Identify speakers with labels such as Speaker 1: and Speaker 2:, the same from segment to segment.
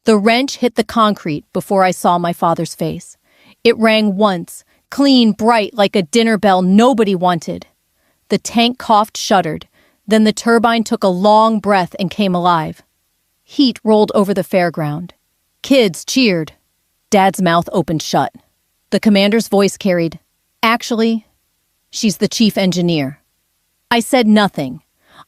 Speaker 1: The wrench hit the concrete before I saw my father's face. It rang once, clean, bright, like a dinner bell nobody wanted. The tank coughed, shuddered. Then the turbine took a long breath and came alive. Heat rolled over the fairground. Kids cheered. Dad's mouth opened shut. The commander's voice carried, "Actually, she's the chief engineer." I said nothing.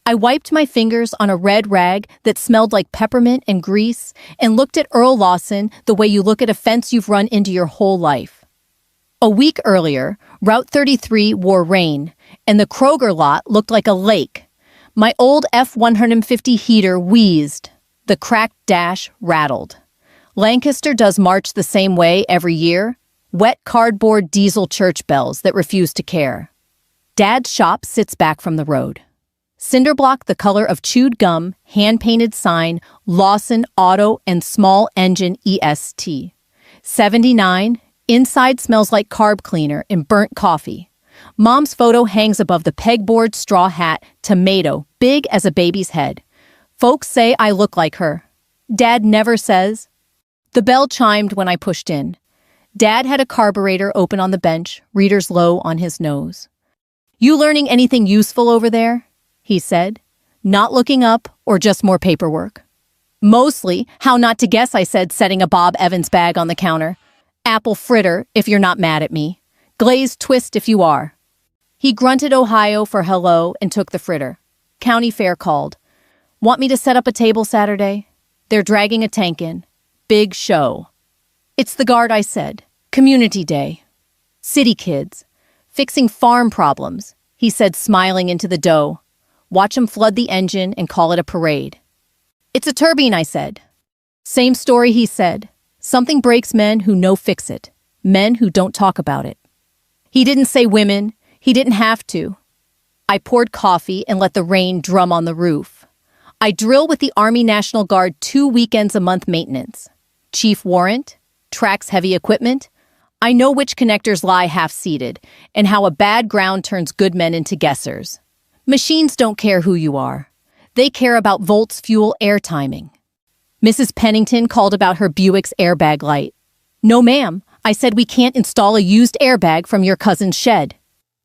Speaker 1: I wiped my fingers on a red rag that smelled like peppermint and grease and looked at Earl Lawson the way you look at a fence you've run into your whole life. A week earlier, Route 33 wore rain, and the Kroger lot looked like a lake. My old F-150 heater wheezed. The cracked dash rattled. Lancaster does March the same way every year. Wet cardboard diesel church bells that refuse to care. Dad's shop sits back from the road. Cinder block the color of chewed gum, hand-painted sign, Lawson Auto and Small Engine EST. 79, inside smells like carb cleaner and burnt coffee. Mom's photo hangs above the pegboard straw hat, tomato, big as a baby's head. Folks say I look like her. Dad never says. The bell chimed when I pushed in. Dad had a carburetor open on the bench, reader's low on his nose. "You learning anything useful over there?" he said. "Not looking up or just more paperwork?" "Mostly how not to guess," I said, setting a Bob Evans bag on the counter. "Apple fritter, if you're not mad at me. Glazed twist if you are." He grunted Ohio for hello and took the fritter. County fair called. "Want me to set up a table Saturday?" "They're dragging a tank in. Big show." "It's the guard," I said. "Community day." "City kids. Fixing farm problems," he said, smiling into the dough. "Watch 'em flood the engine and call it a parade." "It's a turbine," I said. "Same story," he said. "Something breaks men who know fix it. Men who don't talk about it." He didn't say women. He didn't have to. I poured coffee and let the rain drum on the roof. I drill with the Army National Guard 2 weekends a month maintenance. Chief warrant, tracks heavy equipment. I know which connectors lie half-seated and how a bad ground turns good men into guessers. Machines don't care who you are. They care about volts, fuel, air timing. Mrs. Pennington called about her Buick's airbag light. "No, ma'am," I said, "we can't install a used airbag from your cousin's shed."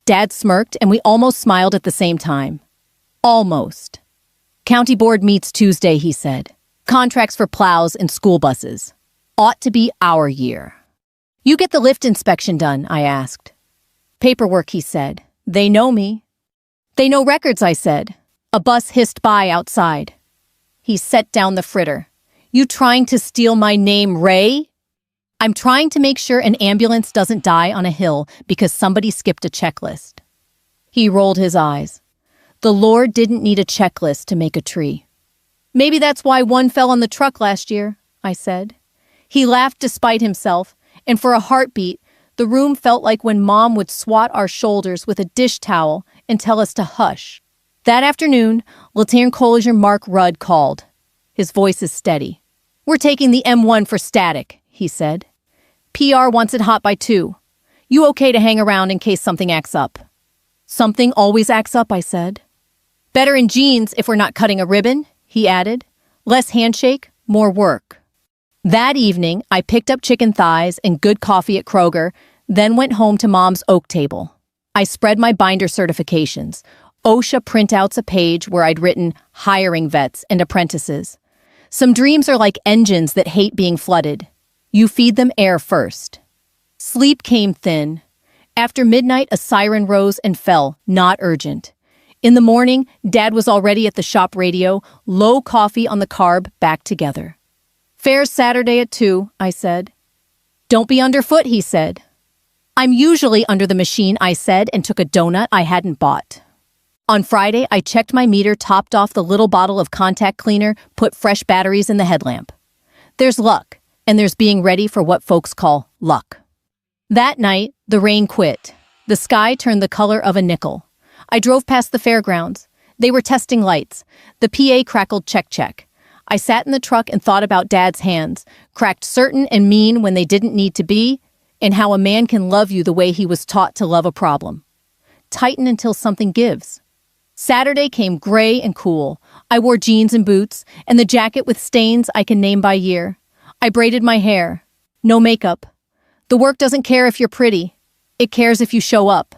Speaker 1: Dad smirked and we almost smiled at the same time. Almost. "County board meets Tuesday," he said. "Contracts for plows and school buses. Ought to be our year." "You get the lift inspection done?" I asked. "Paperwork," he said. "They know me." "They know records," I said. A bus hissed by outside. He set down the fritter. "You trying to steal my name, Ray?" "I'm trying to make sure an ambulance doesn't die on a hill because somebody skipped a checklist." He rolled his eyes. The Lord didn't need a checklist to make a tree. "Maybe that's why one fell on the truck last year," I said. He laughed despite himself, and for a heartbeat, the room felt like when Mom would swat our shoulders with a dish towel and tell us to hush. That afternoon, Lieutenant Collier Mark Rudd called. His voice is steady. "We're taking the M1 for static," he said. "PR wants it hot by 2. You okay to hang around in case something acts up?" "Something always acts up," I said. "Better in jeans if we're not cutting a ribbon," he added. "Less handshake, more work." That evening, I picked up chicken thighs and good coffee at Kroger, then went home to Mom's oak table. I spread my binder certifications. OSHA printouts a page where I'd written hiring vets and apprentices. Some dreams are like engines that hate being flooded. You feed them air first. Sleep came thin. After midnight, a siren rose and fell, not urgent. In the morning, Dad was already at the shop radio, low coffee on the carb, back together. "Fair's Saturday at 2, I said. "Don't be underfoot," he said. "I'm usually under the machine," I said, and took a donut I hadn't bought. On Friday, I checked my meter, topped off the little bottle of contact cleaner, put fresh batteries in the headlamp. There's luck, and there's being ready for what folks call luck. That night, the rain quit. The sky turned the color of a nickel. I drove past the fairgrounds. They were testing lights. The PA crackled check. I sat in the truck and thought about Dad's hands, cracked certain and mean when they didn't need to be, and how a man can love you the way he was taught to love a problem. Tighten until something gives. Saturday came gray and cool. I wore jeans and boots, and the jacket with stains I can name by year. I braided my hair. No makeup. The work doesn't care if you're pretty. It cares if you show up.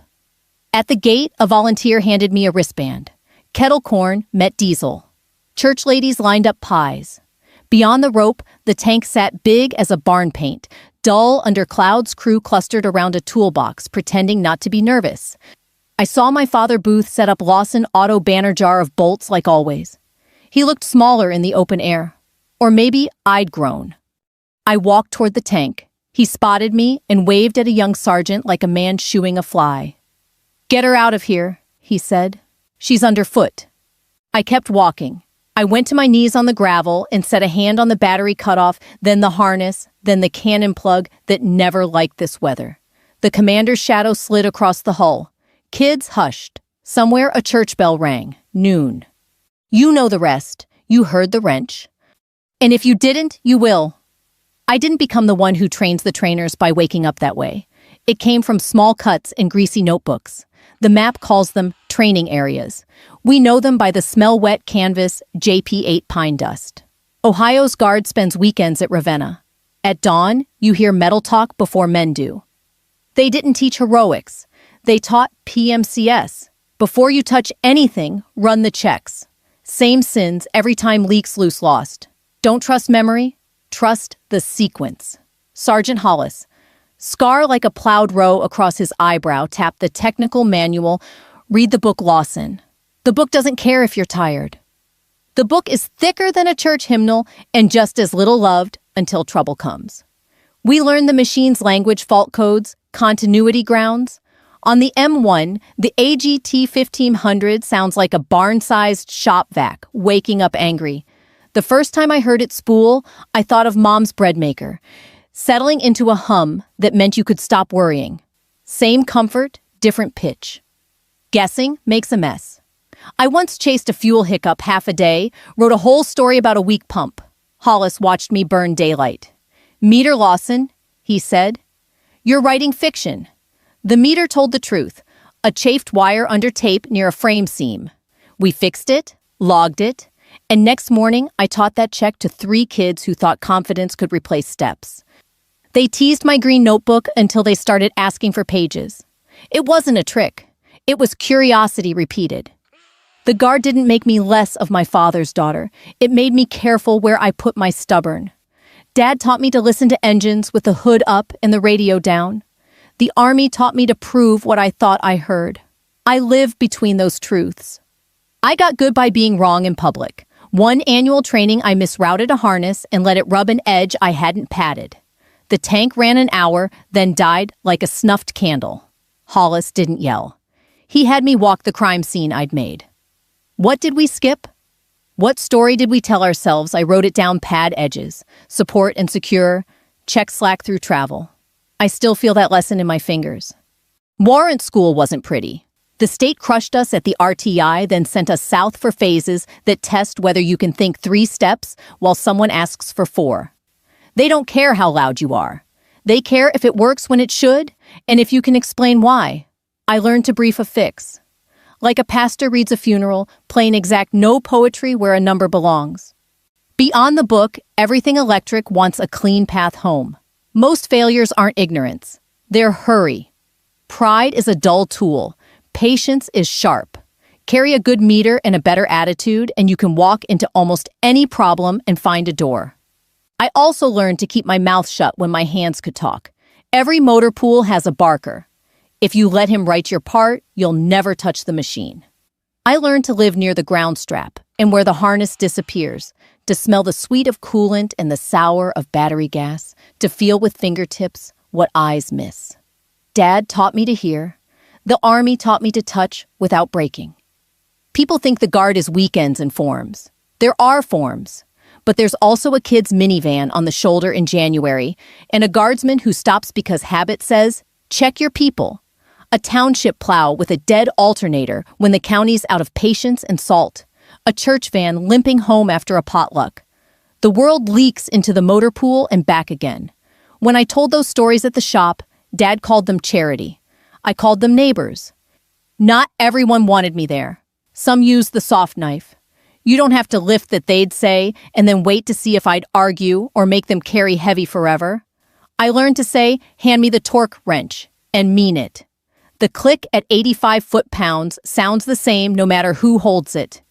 Speaker 1: At the gate, a volunteer handed me a wristband. Kettle corn met diesel. Church ladies lined up pies. Beyond the rope, the tank sat big as a barn paint. Dull under clouds, crew clustered around a toolbox, pretending not to be nervous. I saw my father Booth set up Lawson auto banner jar of bolts like always. He looked smaller in the open air. Or maybe I'd grown. I walked toward the tank. He spotted me and waved at a young sergeant like a man shooing a fly. "Get her out of here," he said. "She's underfoot." I kept walking. I went to my knees on the gravel and set a hand on the battery cutoff, then the harness, then the cannon plug that never liked this weather. The commander's shadow slid across the hull. Kids hushed. Somewhere a church bell rang. Noon. You know the rest. You heard the wrench. And if you didn't, you will. I didn't become the one who trains the trainers by waking up that way. It came from small cuts and greasy notebooks. The map calls them training areas. We know them by the smell-wet canvas JP8 pine dust. Ohio's Guard spends weekends at Ravenna. At dawn, you hear metal talk before men do. They didn't teach heroics. They taught PMCS. Before you touch anything, run the checks. Same sins every time leaks loose lost. Don't trust memory. Trust the sequence. Sergeant Hollis. Scar like a plowed row across his eyebrow, tapped the technical manual. Read the book Lawson. The book doesn't care if you're tired. The book is thicker than a church hymnal and just as little loved until trouble comes. We learn the machine's language, fault codes, continuity grounds. On the M1, the AGT 1500 sounds like a barn-sized shop vac, waking up angry. The first time I heard it spool, I thought of Mom's bread maker, settling into a hum that meant you could stop worrying. Same comfort, different pitch. Guessing makes a mess. I once chased a fuel hiccup half a day, wrote a whole story about a weak pump. Hollis watched me burn daylight. "Meter Lawson," he said. "You're writing fiction." The meter told the truth. A chafed wire under tape near a frame seam. We fixed it, logged it, and next morning I taught that check to 3 kids who thought confidence could replace steps. They teased my green notebook until they started asking for pages. It wasn't a trick. It was curiosity repeated. The Guard didn't make me less of my father's daughter. It made me careful where I put my stubborn. Dad taught me to listen to engines with the hood up and the radio down. The Army taught me to prove what I thought I heard. I live between those truths. I got good by being wrong in public. One annual training, I misrouted a harness and let it rub an edge I hadn't padded. The tank ran an hour, then died like a snuffed candle. Hollis didn't yell. He had me walk the crime scene I'd made. What did we skip? What story did we tell ourselves? I wrote it down, pad edges. Support and secure. Check slack through travel. I still feel that lesson in my fingers. Warrant school wasn't pretty. The state crushed us at the RTI, then sent us south for phases that test whether you can think 3 steps while someone asks for 4. They don't care how loud you are. They care if it works when it should, and if you can explain why. I learned to brief a fix. Like a pastor reads a funeral, plain exact, no poetry where a number belongs. Beyond the book, everything electric wants a clean path home. Most failures aren't ignorance. They're hurry. Pride is a dull tool. Patience is sharp. Carry a good meter and a better attitude, and you can walk into almost any problem and find a door. I also learned to keep my mouth shut when my hands could talk. Every motor pool has a barker. If you let him write your part, you'll never touch the machine. I learned to live near the ground strap and where the harness disappears, to smell the sweet of coolant and the sour of battery gas, to feel with fingertips what eyes miss. Dad taught me to hear. The Army taught me to touch without breaking. People think the Guard is weekends and forms. There are forms, but there's also a kid's minivan on the shoulder in January and a guardsman who stops because habit says, check your people. A township plow with a dead alternator when the county's out of patience and salt. A church van limping home after a potluck. The world leaks into the motor pool and back again. When I told those stories at the shop, Dad called them charity. I called them neighbors. Not everyone wanted me there. Some used the soft knife. You don't have to lift that, they'd say, and then wait to see if I'd argue or make them carry heavy forever. I learned to say, hand me the torque wrench, and mean it. The click at 85 foot-pounds sounds the same no matter who holds it.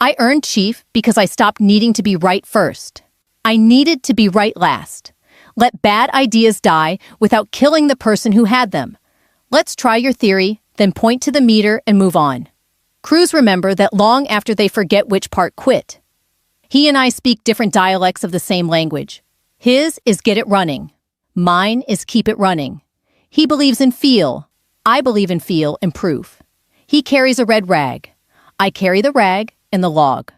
Speaker 1: I earned chief because I stopped needing to be right first. I needed to be right last. Let bad ideas die without killing the person who had them. Let's try your theory, then point to the meter and move on. Crews remember that long after they forget which part quit. He and I speak different dialects of the same language. His is get it running. Mine is keep it running. He believes in feel. I believe in feel and proof. He carries a red rag. I carry the rag and the log.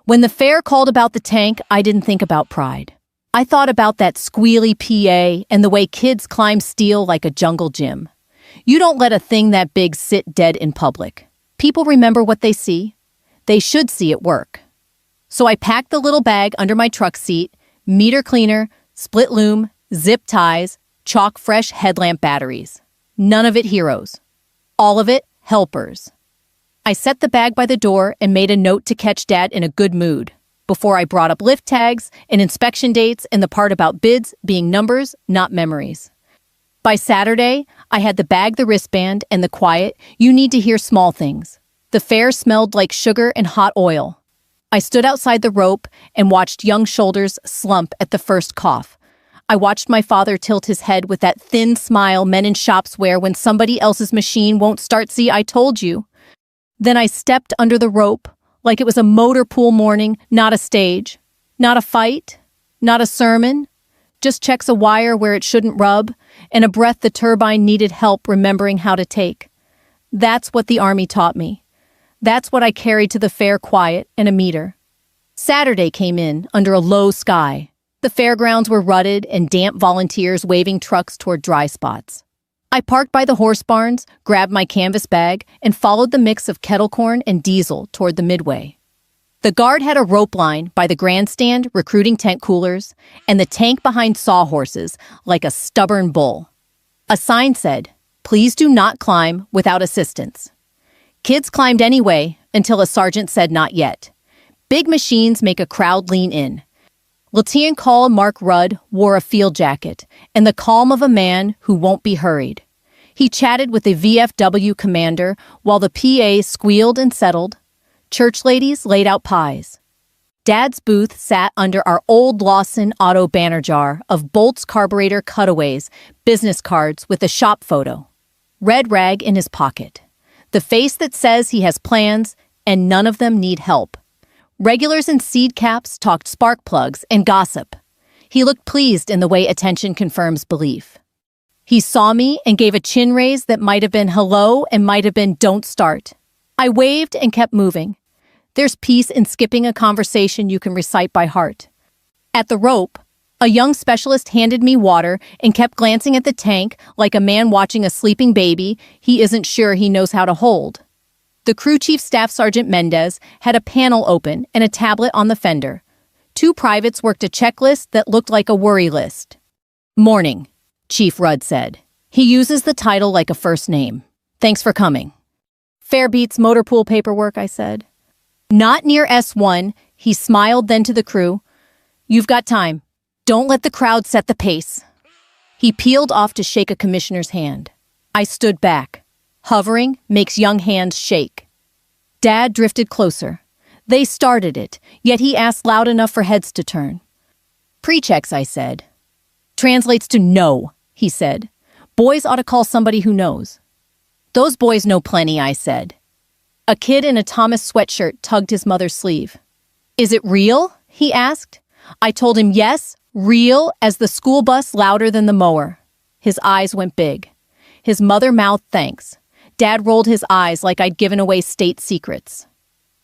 Speaker 1: When the fair called about the tank, I didn't think about pride. I thought about that squealy PA and the way kids climb steel like a jungle gym. You don't let a thing that big sit dead in public. People remember what they see. They should see it work. So I packed the little bag under my truck seat, meter cleaner, split loom, zip ties, chalk fresh headlamp batteries. None of it heroes. All of it helpers. I set the bag by the door and made a note to catch Dad in a good mood before I brought up lift tags and inspection dates and the part about bids being numbers, not memories. By Saturday, I had the bag, the wristband, and the quiet, you need to hear small things. The fair smelled like sugar and hot oil. I stood outside the rope and watched young shoulders slump at the first cough. I watched my father tilt his head with that thin smile men in shops wear when somebody else's machine won't start. See, I told you. Then I stepped under the rope like it was a motor pool morning, not a stage, not a fight, not a sermon. Just checks a wire where it shouldn't rub, and a breath the turbine needed help remembering how to take. That's what the Army taught me. That's what I carried to the fair, quiet and a meter. Saturday came in under a low sky. The fairgrounds were rutted and damp, volunteers waving trucks toward dry spots. I parked by the horse barns, grabbed my canvas bag, and followed the mix of kettle corn and diesel toward the midway. The guard had a rope line by the grandstand recruiting tent coolers, and the tank behind sawhorses like a stubborn bull. A sign said, "Please do not climb without assistance." Kids climbed anyway until a sergeant said not yet. Big machines make a crowd lean in. Lieutenant Col Mark Rudd wore a field jacket and the calm of a man who won't be hurried. He chatted with the VFW commander while the PA squealed and settled. Church ladies laid out pies. Dad's booth sat under our old Lawson auto banner jar of Bolt's carburetor cutaways, business cards with a shop photo. Red rag in his pocket. The face that says he has plans and none of them need help. Regulars and seed caps talked spark plugs and gossip. He looked pleased in the way attention confirms belief. He saw me and gave a chin raise that might have been hello and might have been don't start. I waved and kept moving. There's peace in skipping a conversation you can recite by heart. At the rope, a young specialist handed me water and kept glancing at the tank like a man watching a sleeping baby he isn't sure he knows how to hold. The crew chief Staff Sergeant Mendez had a panel open and a tablet on the fender. Two privates worked a checklist that looked like a worry list. "Morning," Chief Rudd said. He uses the title like a first name. "Thanks for coming." "Fair beats motor pool paperwork," I said. "Not near S1, he smiled then to the crew. "You've got time. Don't let the crowd set the pace." He peeled off to shake a commissioner's hand. I stood back. Hovering makes young hands shake. Dad drifted closer. They started it, yet he asked loud enough for heads to turn. "Pre-checks," I said. "Translates to no," he said. "Boys ought to call somebody who knows." "Those boys know plenty," I said. A kid in a Thomas sweatshirt tugged his mother's sleeve. "Is it real?" he asked. I told him yes, real as the school bus louder than the mower. His eyes went big. His mother mouthed thanks. Dad rolled his eyes like I'd given away state secrets.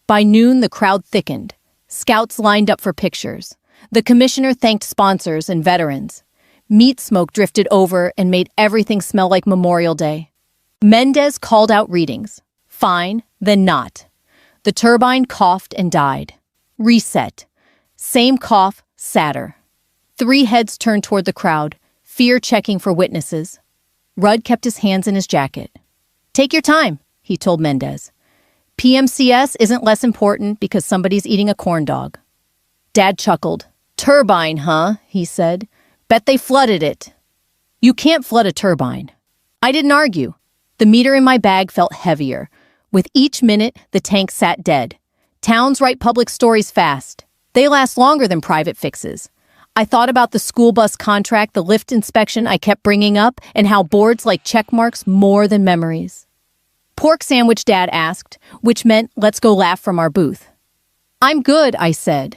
Speaker 1: By noon, the crowd thickened. Scouts lined up for pictures. The commissioner thanked sponsors and veterans. Meat smoke drifted over and made everything smell like Memorial Day. Mendez called out readings. Fine, then not. The turbine coughed and died. Reset. Same cough, sadder. 3 heads turned toward the crowd, fear checking for witnesses. Rudd kept his hands in his jacket. "Take your time," he told Mendez. PMCS isn't less important because somebody's eating a corn dog. Dad chuckled. Turbine, huh? He said. Bet they flooded it. You can't flood a turbine. I didn't argue. The meter in my bag felt heavier. With each minute, the tank sat dead. Towns write public stories fast. They last longer than private fixes. I thought about the school bus contract, the lift inspection I kept bringing up, and how boards like check marks more than memories. Pork sandwich, Dad asked, which meant let's go laugh from our booth. I'm good, I said.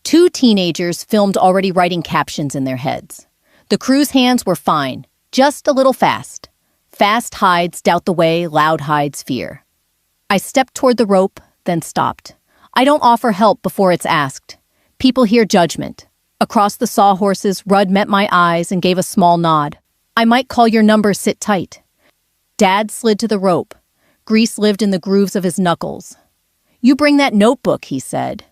Speaker 1: 2 teenagers filmed already writing captions in their heads. The crew's hands were fine, just a little fast. Fast hides doubt the way, loud hides fear. I stepped toward the rope, then stopped. I don't offer help before it's asked. People hear judgment. Across the sawhorses, Rudd met my eyes and gave a small nod. I might call your number, sit tight. Dad slid to the rope. Grease lived in the grooves of his knuckles. You bring that notebook, he said.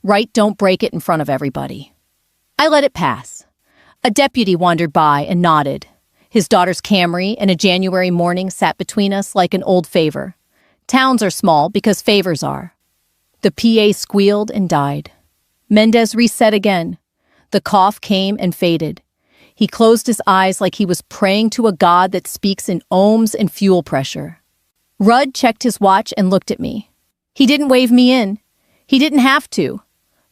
Speaker 1: Write, don't break it in front of everybody. I let it pass. A deputy wandered by and nodded. His daughter's Camry and a January morning sat between us like an old favor. Towns are small because favors are. The PA squealed and died. Mendez reset again. The cough came and faded. He closed his eyes like he was praying to a god that speaks in ohms and fuel pressure. Rudd checked his watch and looked at me. He didn't wave me in. He didn't have to.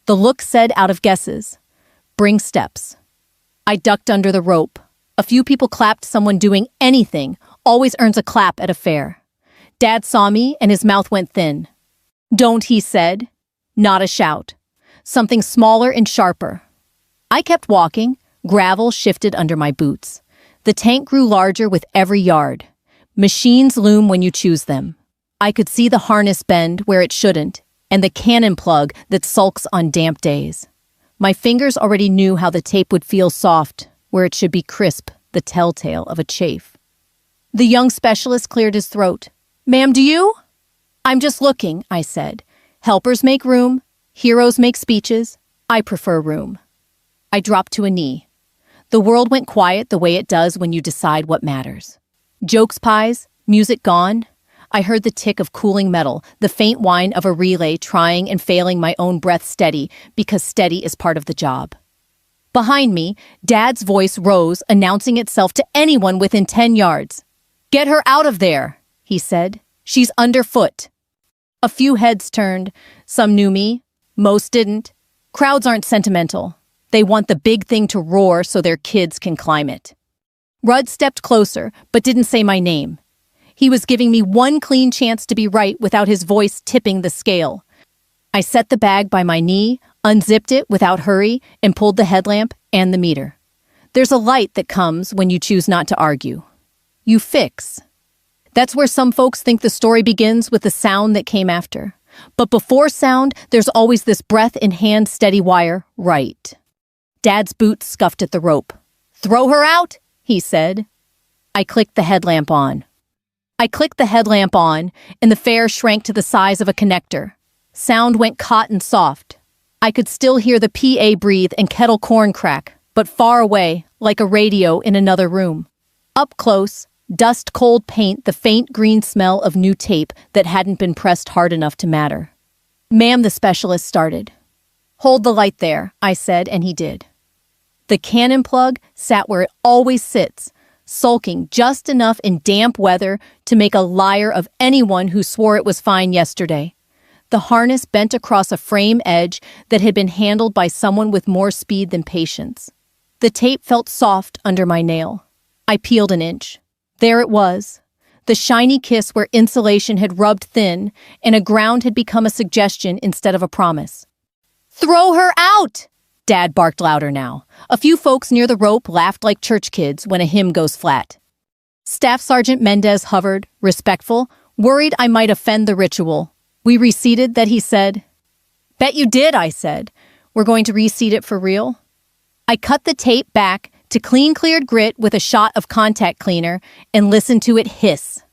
Speaker 1: The look said out of guesses. Bring steps. I ducked under the rope. A few people clapped. Someone doing anything always earns a clap at a fair. Dad saw me and his mouth went thin. Don't, he said. Not a shout. Something smaller and sharper. I kept walking. Gravel shifted under my boots. The tank grew larger with every yard. Machines loom when you choose them. I could see the harness bend where it shouldn't, and the cannon plug that sulks on damp days. My fingers already knew how the tape would feel soft, where it should be crisp, the telltale of a chafe. The young specialist cleared his throat. Ma'am, do you? I'm just looking, I said. Helpers make room. Heroes make speeches. I prefer room. I dropped to a knee. The world went quiet the way it does when you decide what matters. Jokes pies, music gone. I heard the tick of cooling metal, the faint whine of a relay trying and failing my own breath steady because steady is part of the job. Behind me, Dad's voice rose, announcing itself to anyone within 10 yards. Get her out of there, he said. She's underfoot. A few heads turned. Some knew me. Most didn't. Crowds aren't sentimental. They want the big thing to roar so their kids can climb it. Rudd stepped closer, but didn't say my name. He was giving me one clean chance to be right without his voice tipping the scale. I set the bag by my knee, unzipped it without hurry, and pulled the headlamp and the meter. There's a light that comes when you choose not to argue. You fix. That's where some folks think the story begins with the sound that came after. But before sound, there's always this breath in hand steady wire, right. Dad's boots scuffed at the rope. Throw her out, he said. I clicked the headlamp on. and the fare shrank to the size of a connector. Sound went cotton soft. I could still hear the PA breathe and kettle corn crack, but far away, like a radio in another room. Up close, dust-cold paint, the faint green smell of new tape that hadn't been pressed hard enough to matter. Ma'am, the specialist started. Hold the light there, I said, and he did. The cannon plug sat where it always sits, sulking just enough in damp weather to make a liar of anyone who swore it was fine yesterday. The harness bent across a frame edge that had been handled by someone with more speed than patience. The tape felt soft under my nail. I peeled an inch. There it was, the shiny kiss where insulation had rubbed thin and a ground had become a suggestion instead of a promise. Throw her out! Dad barked louder now. A few folks near the rope laughed like church kids when a hymn goes flat. Staff Sergeant Mendez hovered, respectful, worried I might offend the ritual. We reseated that, he said. Bet you did, I said. We're going to reseat it for real? I cut the tape back to clean-cleared grit with a shot of contact cleaner and listened to it hiss.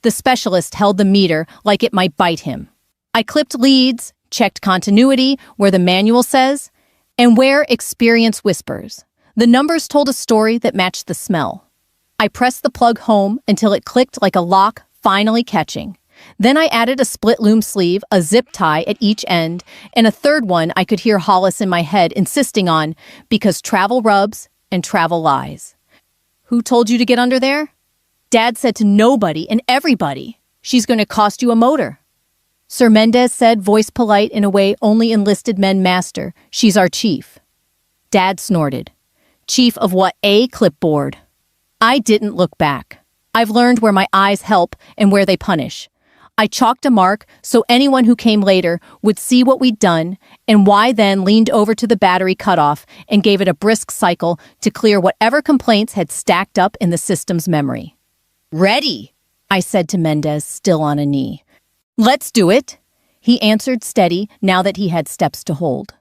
Speaker 1: The specialist held the meter like it might bite him. I clipped leads, checked continuity where the manual says, and where experience whispers. The numbers told a story that matched the smell. I pressed the plug home until it clicked like a lock finally catching. Then I added a split loom sleeve, a zip tie at each end, and a third one I could hear Hollis in my head insisting on, because travel rubs and travel lies. Who told you to get under there? Dad said to nobody and everybody. She's going to cost you a motor. Sir Mendez said, voice polite in a way only enlisted men master. She's our chief. Dad snorted. Chief of what, a clipboard? I didn't look back. I've learned where my eyes help and where they punish. I chalked a mark so anyone who came later would see what we'd done, and why then leaned over to the battery cutoff and gave it a brisk cycle to clear whatever complaints had stacked up in the system's memory. Ready, I said to Mendez, still on a knee. Let's do it, he answered steady now that he had steps to hold.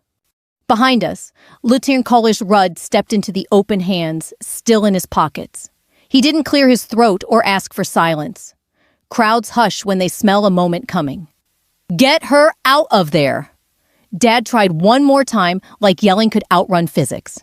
Speaker 1: Behind us, Lieutenant Collish Rudd stepped into the open hands, still in his pockets. He didn't clear his throat or ask for silence. Crowds hush when they smell a moment coming. Get her out of there! Dad tried one more time, like yelling could outrun physics.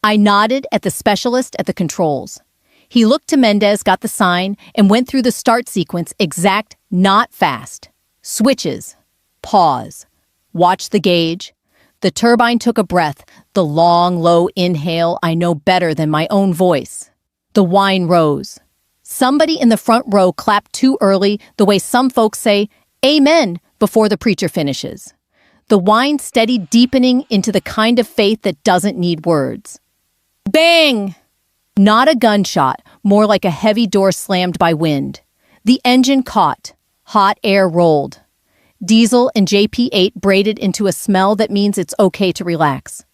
Speaker 1: I nodded at the specialist at the controls. He looked to Mendez, got the sign, and went through the start sequence exact, not fast. Switches. Pause. Watch the gauge. The turbine took a breath, the long, low inhale I know better than my own voice. The whine rose. Somebody in the front row clapped too early, the way some folks say, Amen, before the preacher finishes. The whine steadied, deepening into the kind of faith that doesn't need words. Bang! Not a gunshot, more like a heavy door slammed by wind. The engine caught. Hot air rolled. Diesel and JP8 braided into a smell that means it's okay to relax.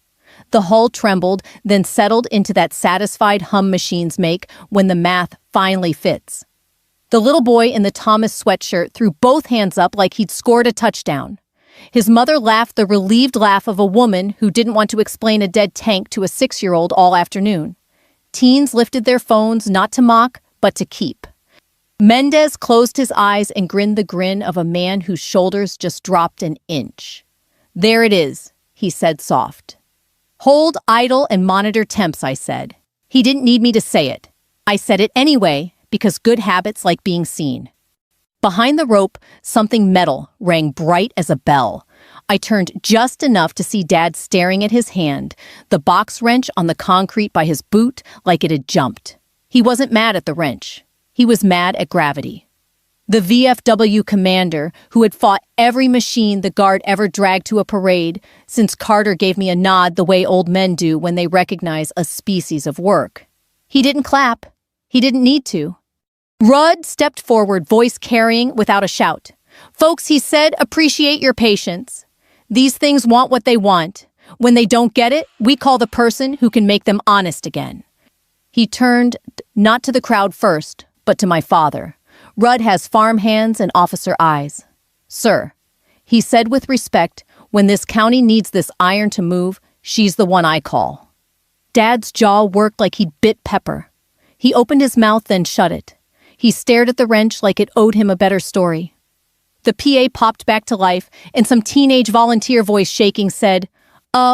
Speaker 1: The hull trembled, then settled into that satisfied hum machines make when the math finally fits. The little boy in the Thomas sweatshirt threw both hands up like he'd scored a touchdown. His mother laughed the relieved laugh of a woman who didn't want to explain a dead tank to a 6-year-old all afternoon. Teens lifted their phones not to mock, but to keep. Mendez closed his eyes and grinned the grin of a man whose shoulders just dropped an inch. There it is, he said soft. Hold idle and monitor temps, I said. He didn't need me to say it. I said it anyway, because good habits like being seen. Behind the rope, something metal rang bright as a bell. I turned just enough to see Dad staring at his hand, the box wrench on the concrete by his boot like it had jumped. He wasn't mad at the wrench. He was mad at gravity. The VFW commander, who had fought every machine the guard ever dragged to a parade, since Carter gave me a nod the way old men do when they recognize a species of work. He didn't clap. He didn't need to. Rudd stepped forward, voice carrying without a shout. Folks, he said, appreciate your patience. These things want what they want. When they don't get it, we call the person who can make them honest again. He turned, not to the crowd first, but to my father. Rudd has farm hands and officer eyes. Sir, he said with respect, when this county needs this iron to move, she's the one I call. Dad's jaw worked like he'd bit pepper. He opened his mouth, then shut it. He stared at the wrench like it owed him a better story. The PA popped back to life, and some teenage volunteer voice shaking said,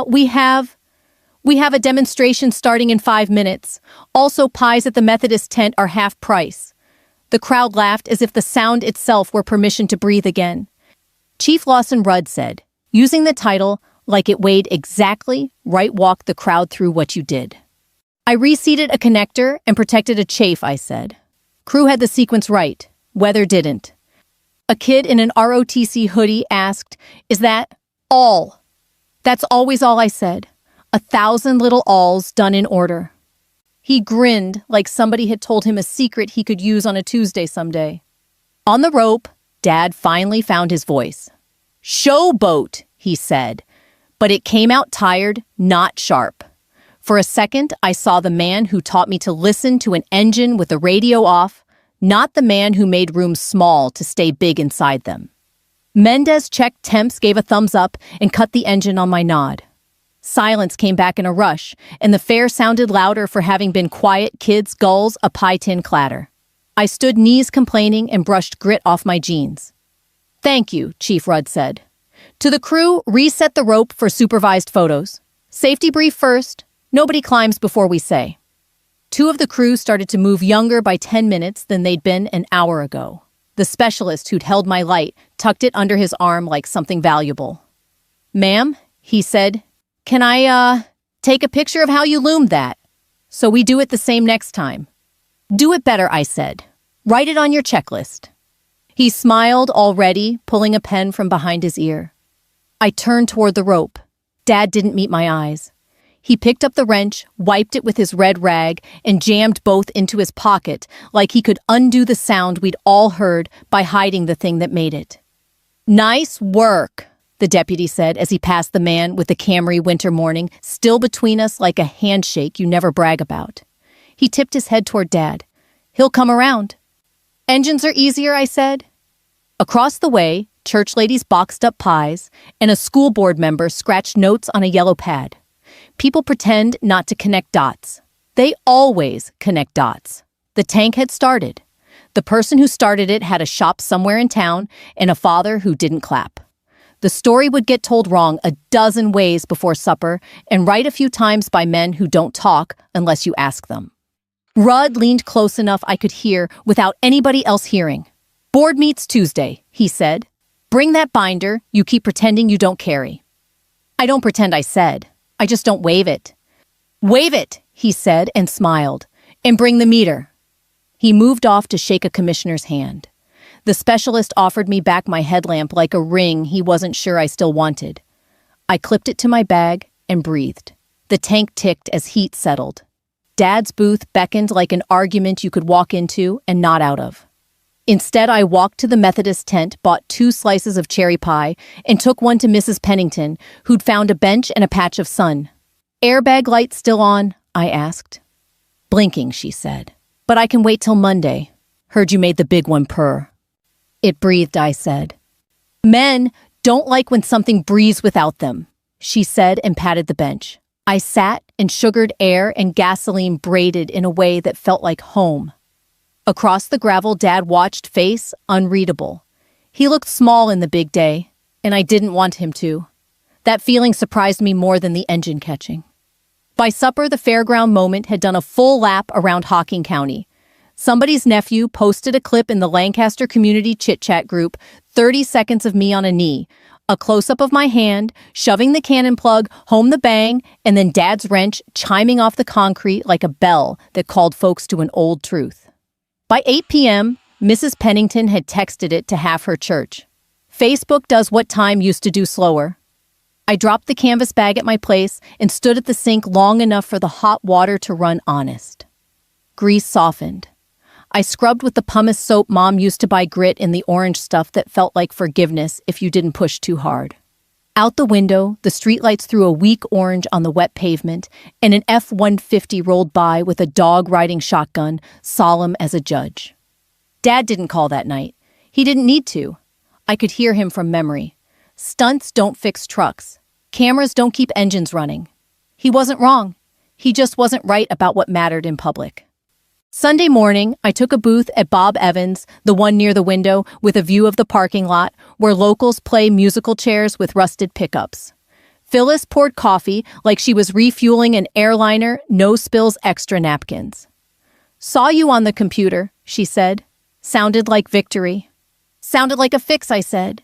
Speaker 1: we have a demonstration starting in 5 minutes. Also, pies at the Methodist tent are half price. The crowd laughed as if the sound itself were permission to breathe again. Chief Lawson Rudd said, using the title like it weighed exactly, right, walk the crowd through what you did. I reseated a connector and protected a chafe, I said. Crew had the sequence right. Weather didn't. A kid in an ROTC hoodie asked, is that all? That's always all I said. 1,000 little alls done in order. He grinned like somebody had told him a secret he could use on a Tuesday someday. On the rope, Dad finally found his voice. Showboat, he said, but it came out tired, not sharp. For a second, I saw the man who taught me to listen to an engine with the radio off, not the man who made rooms small to stay big inside them. Mendez checked temps, gave a thumbs up, and cut the engine on my nod. Silence came back in a rush, and the fare sounded louder for having been quiet kids' gulls a pie tin clatter. I stood knees complaining and brushed grit off my jeans. Thank you, Chief Rudd said. To the crew, reset the rope for supervised photos. Safety brief first. Nobody climbs before we say. 2 of the crew started to move younger by 10 minutes than they'd been an hour ago. The specialist who'd held my light tucked it under his arm like something valuable. "Ma'am," he said, "can I, take a picture of how you loomed that? So we do it the same next time." "Do it better," I said. "Write it on your checklist." He smiled already, pulling a pen from behind his ear. I turned toward the rope. Dad didn't meet my eyes. He picked up the wrench, wiped it with his red rag, and jammed both into his pocket like he could undo the sound we'd all heard by hiding the thing that made it. "Nice work," the deputy said as he passed the man with the Camry winter morning still between us like a handshake you never brag about. He tipped his head toward Dad. "He'll come around." "Engines are easier," I said. Across the way, church ladies boxed up pies, and a school board member scratched notes on a yellow pad. People pretend not to connect dots. They always connect dots. The tank had started. The person who started it had a shop somewhere in town and a father who didn't clap. The story would get told wrong a dozen ways before supper and right a few times by men who don't talk unless you ask them. Rudd leaned close enough I could hear without anybody else hearing. "Board meets Tuesday," he said. "Bring that binder you keep pretending you don't carry." "I don't pretend," I said. "I just don't wave it." "Wave it," he said and smiled. "And bring the meter." He moved off to shake a commissioner's hand. The specialist offered me back my headlamp like a ring he wasn't sure I still wanted. I clipped it to my bag and breathed. The tank ticked as heat settled. Dad's booth beckoned like an argument you could walk into and not out of. Instead, I walked to the Methodist tent, bought 2 slices of cherry pie, and took one to Mrs. Pennington, who'd found a bench and a patch of sun. "Airbag light still on?" I asked. "Blinking," she said. "But I can wait till Monday. Heard you made the big one purr." "It breathed," I said. "Men don't like when something breathes without them," she said and patted the bench. I sat, and sugared air and gasoline braided in a way that felt like home. Across the gravel, Dad watched, face unreadable. He looked small in the big day, and I didn't want him to. That feeling surprised me more than the engine catching. By supper, the fairground moment had done a full lap around Hocking County. Somebody's nephew posted a clip in the Lancaster Community Chit-Chat group, 30 seconds of me on a knee, a close-up of my hand, shoving the cannon plug, home the bang, and then Dad's wrench chiming off the concrete like a bell that called folks to an old truth. By 8 p.m., Mrs. Pennington had texted it to half her church. Facebook does what time used to do slower. I dropped the canvas bag at my place and stood at the sink long enough for the hot water to run honest. Grease softened. I scrubbed with the pumice soap Mom used to buy grit in the orange stuff that felt like forgiveness if you didn't push too hard. Out the window, the streetlights threw a weak orange on the wet pavement, and an F-150 rolled by with a dog riding shotgun, solemn as a judge. Dad didn't call that night. He didn't need to. I could hear him from memory. Stunts don't fix trucks. Cameras don't keep engines running. He wasn't wrong. He just wasn't right about what mattered in public. Sunday morning, I took a booth at Bob Evans', the one near the window, with a view of the parking lot, where locals play musical chairs with rusted pickups. Phyllis poured coffee like she was refueling an airliner, no spills extra napkins. "Saw you on the computer," she said. Sounded like victory. "Sounded like a fix," I said.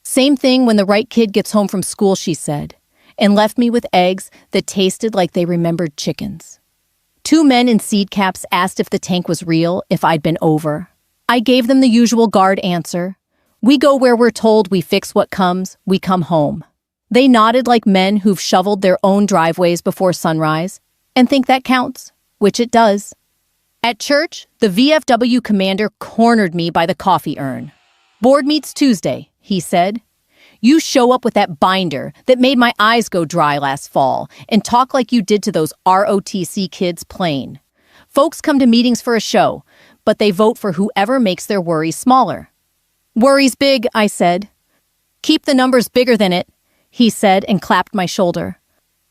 Speaker 1: "Same thing when the right kid gets home from school," she said, and left me with eggs that tasted like they remembered chickens. 2 men in seed caps asked if the tank was real, if I'd been over. I gave them the usual guard answer. We go where we're told, we fix what comes, we come home. They nodded like men who've shoveled their own driveways before sunrise, and think that counts, which it does. At church, the VFW commander cornered me by the coffee urn. "Board meets Tuesday," he said. "You show up with that binder that made my eyes go dry last fall and talk like you did to those ROTC kids plain. Folks come to meetings for a show, but they vote for whoever makes their worries smaller." "Worry's big," I said. "Keep the numbers bigger than it," he said and clapped my shoulder.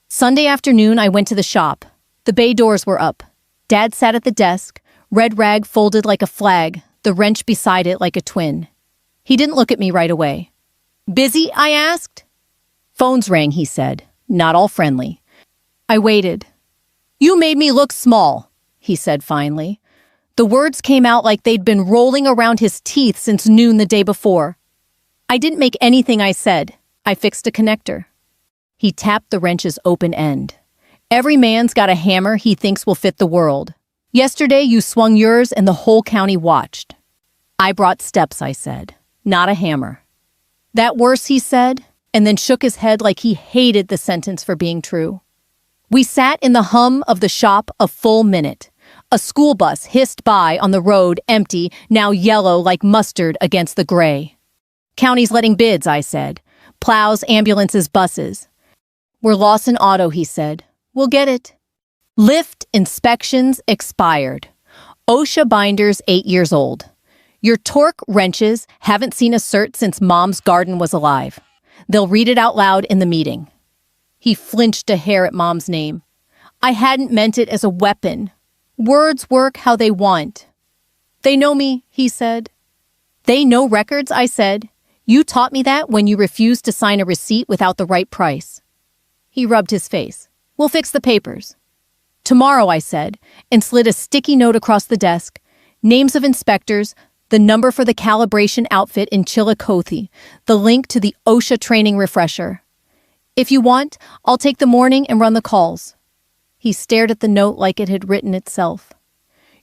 Speaker 1: Sunday afternoon, I went to the shop. The bay doors were up. Dad sat at the desk, red rag folded like a flag, the wrench beside it like a twin. He didn't look at me right away. "Busy?" I asked. "Phones rang," he said, not all friendly. I waited. "You made me look small," he said finally. The words came out like they'd been rolling around his teeth since noon the day before. I didn't make anything I said. I fixed a connector. He tapped the wrench's open end. Every man's got a hammer he thinks will fit the world. Yesterday you swung yours and the whole county watched. I brought steps, I said, not a hammer. That worse, he said, and then shook his head like he hated the sentence for being true. We sat in the hum of the shop a full minute. A school bus hissed by on the road, empty, now yellow like mustard against the gray. County's letting bids, I said. Plows, ambulances, buses. We're Lawson Auto, he said. We'll get it. Lift inspections expired. OSHA binders 8 years old. Your torque wrenches haven't seen a cert since Mom's garden was alive. They'll read it out loud in the meeting. He flinched a hair at Mom's name. I hadn't meant it as a weapon. Words work how they want. They know me, he said. They know records, I said. You taught me that when you refused to sign a receipt without the right price. He rubbed his face. We'll fix the papers. Tomorrow, I said, and slid a sticky note across the desk. Names of inspectors, the number for the calibration outfit in Chillicothe, the link to the OSHA training refresher. If you want, I'll take the morning and run the calls. He stared at the note like it had written itself.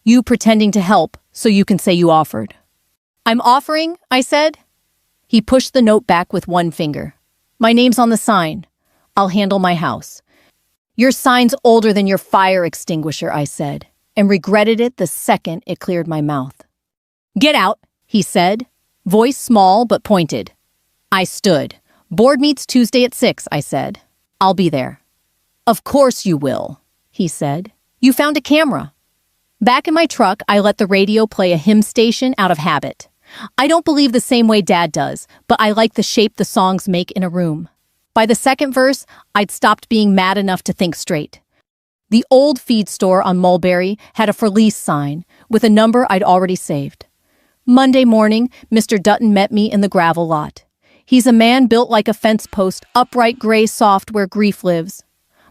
Speaker 1: You pretending to help so you can say you offered. I'm offering, I said. He pushed the note back with one finger. My name's on the sign. I'll handle my house. Your sign's older than your fire extinguisher, I said, and regretted it the second it cleared my mouth. Get out, he said, voice small but pointed. I stood. Board meets Tuesday at 6, I said. I'll be there. Of course you will, he said. You found a camera. Back in my truck, I let the radio play a hymn station out of habit. I don't believe the same way Dad does, but I like the shape the songs make in a room. By the second verse, I'd stopped being mad enough to think straight. The old feed store on Mulberry had a for lease sign with a number I'd already saved. Monday morning, Mr. Dutton met me in the gravel lot. He's a man built like a fence post, upright gray soft where grief lives.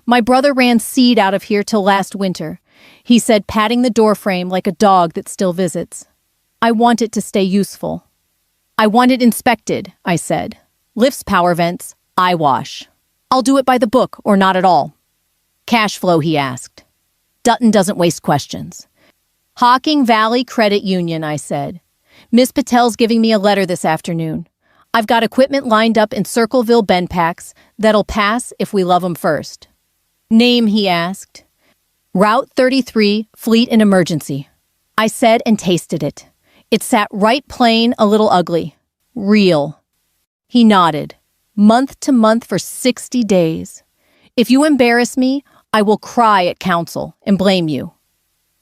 Speaker 1: My brother ran seed out of here till last winter, he said, patting the doorframe like a dog that still visits. I want it to stay useful. I want it inspected, I said. Lifts, power vents, eye wash. I'll do it by the book or not at all. Cash flow, he asked. Dutton doesn't waste questions. Hocking Valley Credit Union, I said. Miss Patel's giving me a letter this afternoon. I've got equipment lined up in Circleville Ben packs that'll pass if we love 'em first. Name, he asked. Route 33, Fleet and Emergency. I said and tasted it. It sat right plain, a little ugly. Real. He nodded. Month to month for 60 days. If you embarrass me, I will cry at council and blame you.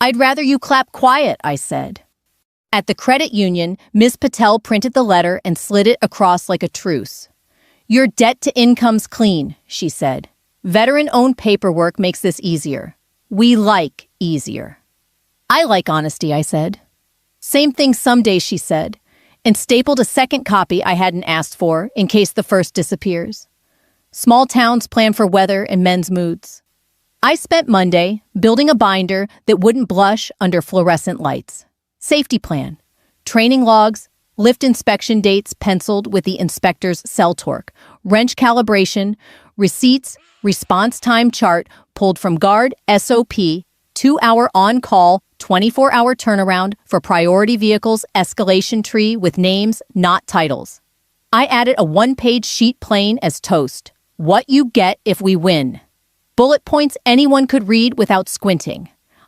Speaker 1: I'd rather you clap quiet, I said. At the credit union, Miss Patel printed the letter and slid it across like a truce. Your debt to income's clean, she said. Veteran-owned paperwork makes this easier. We like easier. I like honesty, I said. Same thing some days, she said, and stapled a second copy I hadn't asked for in case the first disappears. Small towns plan for weather and men's moods. I spent Monday building a binder that wouldn't blush under fluorescent lights. Safety plan, training logs, lift inspection dates penciled with the inspector's cell torque, wrench calibration, receipts, response time chart pulled from Guard SOP, 2-hour on-call, 24-hour turnaround for priority vehicles escalation tree with names, not titles. I added a 1-page sheet plain as toast. What you get if we win. Bullet points anyone could read without squinting.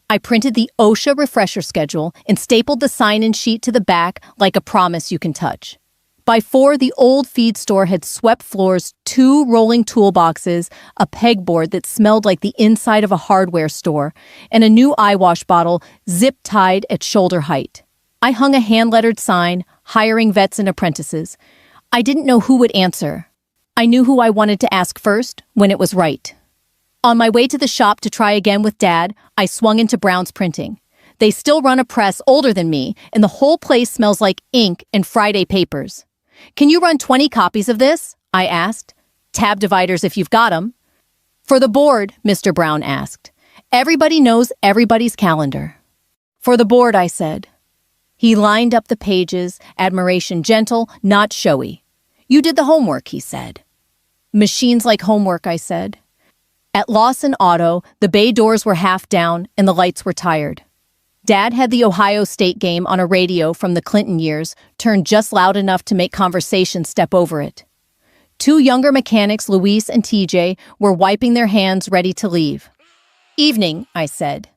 Speaker 1: I printed the OSHA refresher schedule and stapled the sign-in sheet to the back like a promise you can touch. By 4, the old feed store had swept floors, 2 rolling toolboxes, a pegboard that smelled like the inside of a hardware store, and a new eye wash bottle zip-tied at shoulder height. I hung a hand-lettered sign, hiring vets and apprentices. I didn't know who would answer. I knew who I wanted to ask first when it was right. On my way to the shop to try again with Dad, I swung into Brown's Printing. They still run a press older than me, and the whole place smells like ink and Friday papers. Can you run 20 copies of this? I asked. Tab dividers if you've got 'em. For the board, Mr. Brown asked. Everybody knows everybody's calendar. For the board, I said. He lined up the pages, admiration gentle, not showy. You did the homework, he said. Machines like homework, I said. At Lawson Auto, the bay doors were half down and the lights were tired. Dad had the Ohio State game on a radio from the Clinton years, turned just loud enough to make conversation step over it. Two younger mechanics, Luis and TJ, were wiping their hands ready to leave. Evening, I said.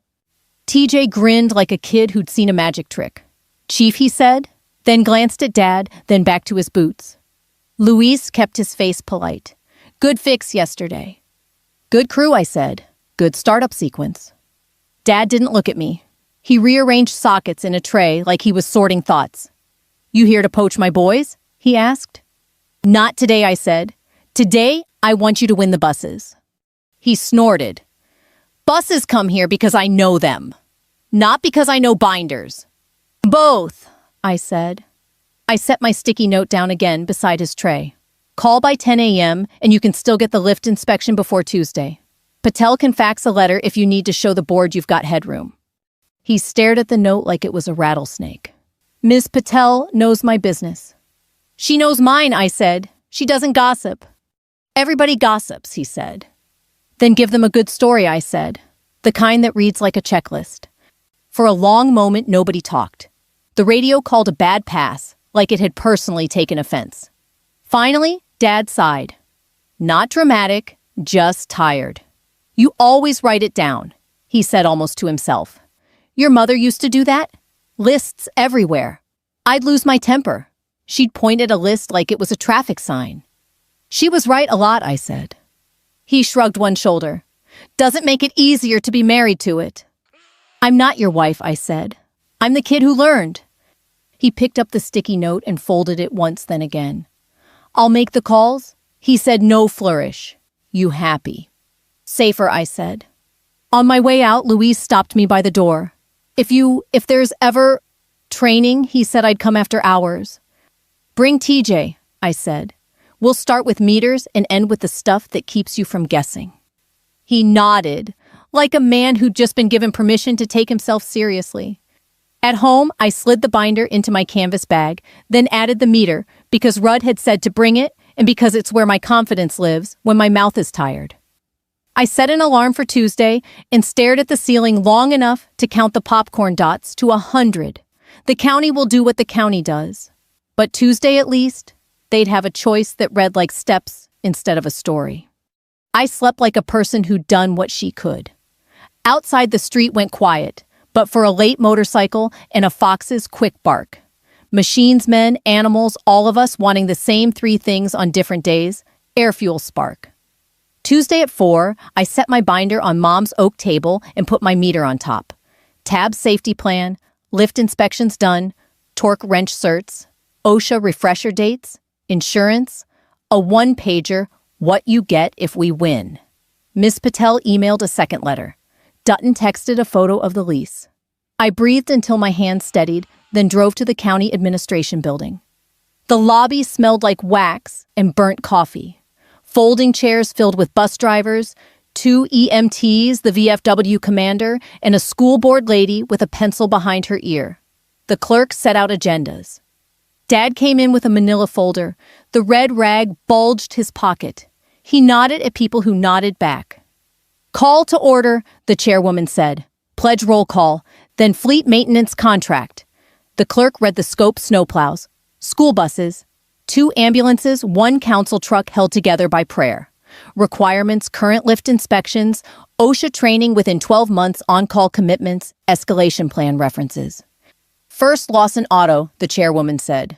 Speaker 1: TJ grinned like a kid who'd seen a magic trick. Chief, he said, then glanced at Dad, then back to his boots. Luis kept his face polite. Good fix yesterday. Good crew, I said. Good startup sequence. Dad didn't look at me. He rearranged sockets in a tray like he was sorting thoughts. You here to poach my boys? He asked. Not today, I said. Today, I want you to win the buses. He snorted. Buses come here because I know them, not because I know binders. Both, I said. I set my sticky note down again beside his tray. Call by 10 a.m. and you can still get the lift inspection before Tuesday. Patel can fax a letter if you need to show the board you've got headroom. He stared at the note like it was a rattlesnake. Ms. Patel knows my business. She knows mine, I said. She doesn't gossip. Everybody gossips, he said. Then give them a good story, I said. The kind that reads like a checklist. For a long moment, nobody talked. The radio called a bad pass, like it had personally taken offense. Finally, Dad sighed. Not dramatic, just tired. You always write it down, he said almost to himself. Your mother used to do that? Lists everywhere. I'd lose my temper. She'd point at a list like it was a traffic sign. She was right a lot, I said. He shrugged one shoulder. Doesn't make it easier to be married to it. I'm not your wife, I said. I'm the kid who learned. He picked up the sticky note and folded it once, then again. I'll make the calls. He said no flourish. You happy. Safer, I said. On my way out, Louise stopped me by the door. If there's ever training, he said I'd come after hours. Bring TJ, I said. We'll start with meters and end with the stuff that keeps you from guessing. He nodded, like a man who'd just been given permission to take himself seriously. At home, I slid the binder into my canvas bag, then added the meter because Rudd had said to bring it and because it's where my confidence lives when my mouth is tired. I set an alarm for Tuesday and stared at the ceiling long enough to count the popcorn dots to 100. The county will do what the county does. But Tuesday at least, they'd have a choice that read like steps instead of a story. I slept like a person who'd done what she could. Outside, the street went quiet, but for a late motorcycle and a fox's quick bark. Machines, men, animals, all of us wanting the same three things on different days, air fuel spark. Tuesday at 4, I set my binder on Mom's oak table and put my meter on top. Tab safety plan, lift inspections done, torque wrench certs, OSHA refresher dates, insurance, a one-pager, what you get if we win. Miss Patel emailed a second letter. Dutton texted a photo of the lease. I breathed until my hands steadied, then drove to the county administration building. The lobby smelled like wax and burnt coffee. Folding chairs filled with bus drivers, 2 EMTs, the VFW commander, and a school board lady with a pencil behind her ear. The clerk set out agendas. Dad came in with a manila folder. The red rag bulged his pocket. He nodded at people who nodded back. Call to order, the chairwoman said. Pledge roll call, then fleet maintenance contract. The clerk read the scope: snowplows, school buses, 2 ambulances, 1 council truck held together by prayer. Requirements: current lift inspections, OSHA training within 12 months, on-call commitments, escalation plan references. First Lawson Auto, the chairwoman said.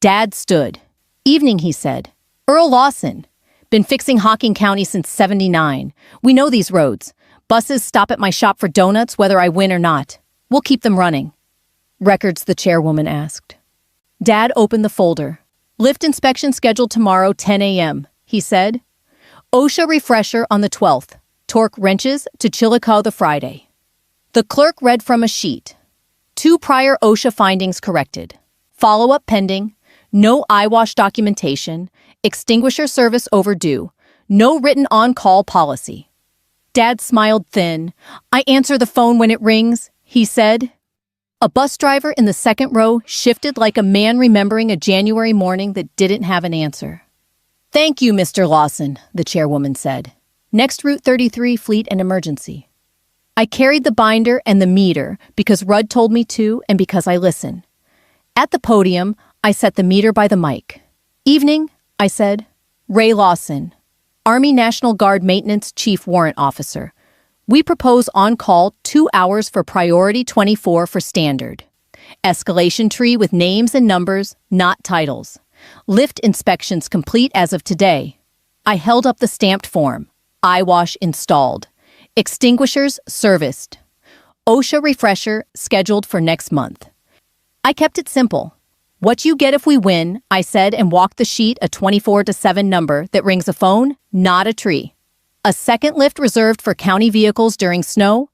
Speaker 1: Dad stood. Evening, he said. Earl Lawson. Been fixing Hocking County since '79. We know these roads. Buses stop at my shop for donuts whether I win or not. We'll keep them running. Records, the chairwoman asked. Dad opened the folder. Lift inspection scheduled tomorrow, 10 a.m., he said. OSHA refresher on the 12th. Torque wrenches to Chillicothe the Friday. The clerk read from a sheet. 2 prior OSHA findings corrected. Follow-up pending. No eyewash documentation. Extinguisher service overdue. No written on-call policy. Dad smiled thin. I answer the phone when it rings, he said. A bus driver in the second row shifted like a man remembering a January morning that didn't have an answer. "Thank you, Mr. Lawson," the chairwoman said. "Next Route 33, Fleet and Emergency." I carried the binder and the meter because Rudd told me to and because I listen. At the podium, I set the meter by the mic. "Evening," I said. "Ray Lawson, Army National Guard Maintenance Chief Warrant Officer. We propose on-call 2 hours for Priority 24 for Standard. Escalation tree with names and numbers, not titles. Lift inspections complete as of today." I held up the stamped form. Eye wash installed. Extinguishers serviced. OSHA refresher scheduled for next month. I kept it simple. "What you get if we win," I said, and walked the sheet a 24-7 number that rings a phone, not a tree. A second lift reserved for county vehicles during snow.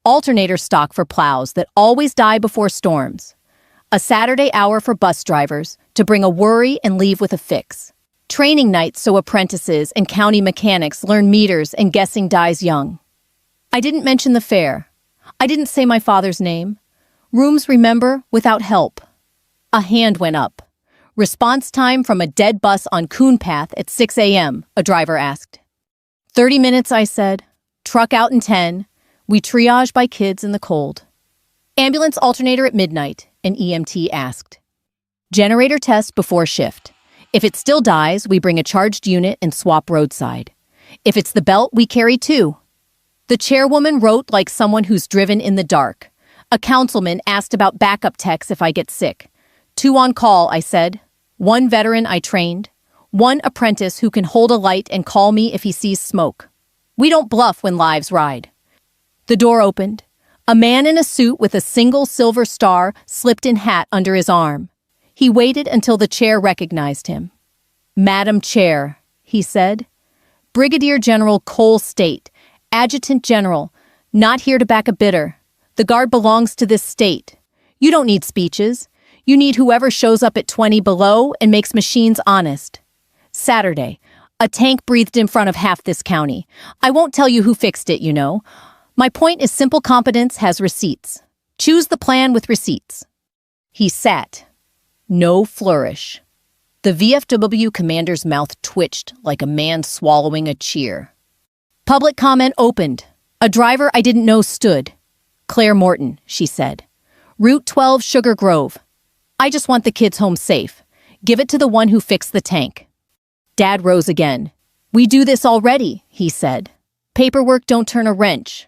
Speaker 1: Alternator stock for plows that always die before storms. A Saturday hour for bus drivers to bring a worry and leave with a fix. Training nights so apprentices and county mechanics learn meters and guessing dies young. I didn't mention the fare. I didn't say my father's name. Rooms remember without help. A hand went up. "Response time from a dead bus on Coon Path at 6 a.m., a driver asked. 30 minutes, I said. Truck out in 10. We triage by kids in the cold. Ambulance alternator at midnight, an EMT asked. Generator test before shift. If it still dies, we bring a charged unit and swap roadside. If it's the belt, we carry 2. The chairwoman wrote like someone who's driven in the dark. A councilman asked about backup techs if I get sick. 2 on call, I said. 1 veteran I trained. 1 apprentice who can hold a light and call me if he sees smoke. We don't bluff when lives ride. The door opened. A man in a suit with a single silver star slipped-in hat under his arm. He waited until the chair recognized him. Madam Chair, he said. Brigadier General Cole State, Adjutant General, not here to back a bidder. The guard belongs to this state. You don't need speeches. You need whoever shows up at 20 below and makes machines honest. Saturday, a tank breathed in front of half this county. I won't tell you who fixed it, you know. My point is simple competence has receipts. Choose the plan with receipts. He sat. No flourish. The VFW commander's mouth twitched like a man swallowing a cheer. Public comment opened. A driver I didn't know stood. Claire Morton, she said. Route 12, Sugar Grove. I just want the kids home safe. Give it to the one who fixed the tank. Dad rose again. We do this already, he said. Paperwork don't turn a wrench.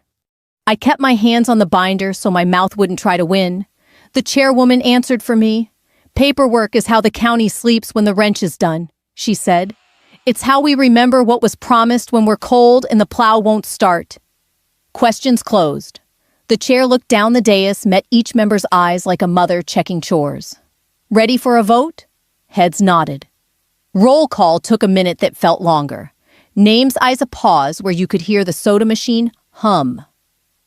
Speaker 1: I kept my hands on the binder so my mouth wouldn't try to win. The chairwoman answered for me. Paperwork is how the county sleeps when the wrench is done, she said. It's how we remember what was promised when we're cold and the plow won't start. Questions closed. The chair looked down the dais, met each member's eyes like a mother checking chores. Ready for a vote? Heads nodded. Roll call took a minute that felt longer. Names eyes a pause where you could hear the soda machine hum.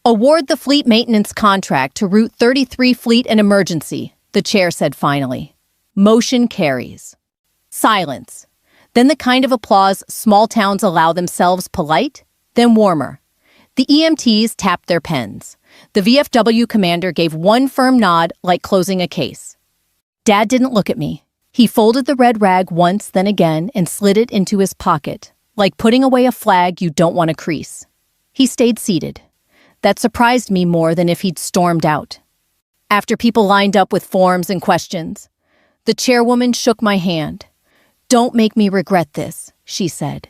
Speaker 1: Award the fleet maintenance contract to Route 33 Fleet and Emergency, the chair said finally. Motion carries. Silence. Then the kind of applause small towns allow themselves, polite, then warmer. The EMTs tapped their pens. The VFW commander gave one firm nod like closing a case. Dad didn't look at me. He folded the red rag once, then again, and slid it into his pocket, like putting away a flag you don't want to crease. He stayed seated. That surprised me more than if he'd stormed out. After people lined up with forms and questions, the chairwoman shook my hand. Don't make me regret this, she said.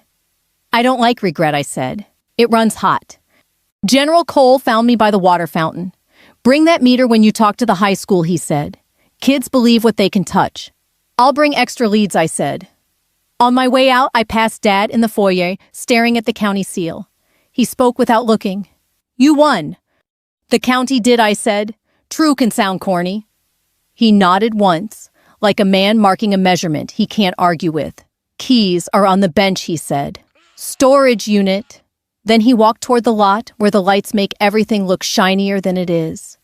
Speaker 1: I don't like regret, I said. It runs hot. General Cole found me by the water fountain. Bring that meter when you talk to the high school, he said. Kids believe what they can touch. I'll bring extra leads, I said. On my way out, I passed Dad in the foyer, staring at the county seal. He spoke without looking. You won. The county did, I said. True can sound corny. He nodded once, like a man marking a measurement he can't argue with. Keys are on the bench, he said. Storage unit. Then he walked toward the lot where the lights make everything look shinier than it is.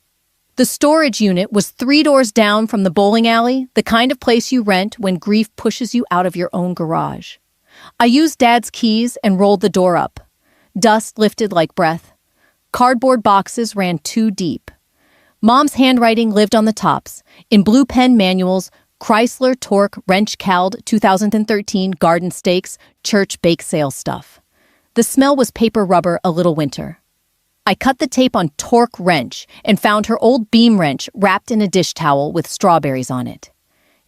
Speaker 1: The storage unit was 3 doors down from the bowling alley, the kind of place you rent when grief pushes you out of your own garage. I used Dad's keys and rolled the door up. Dust lifted like breath. Cardboard boxes ran 2 deep. Mom's handwriting lived on the tops, in blue pen manuals, Chrysler Torque Wrench Cald 2013 garden stakes, church bake sale stuff. The smell was paper rubber a little winter. I cut the tape on Torque Wrench and found her old beam wrench wrapped in a dish towel with strawberries on it.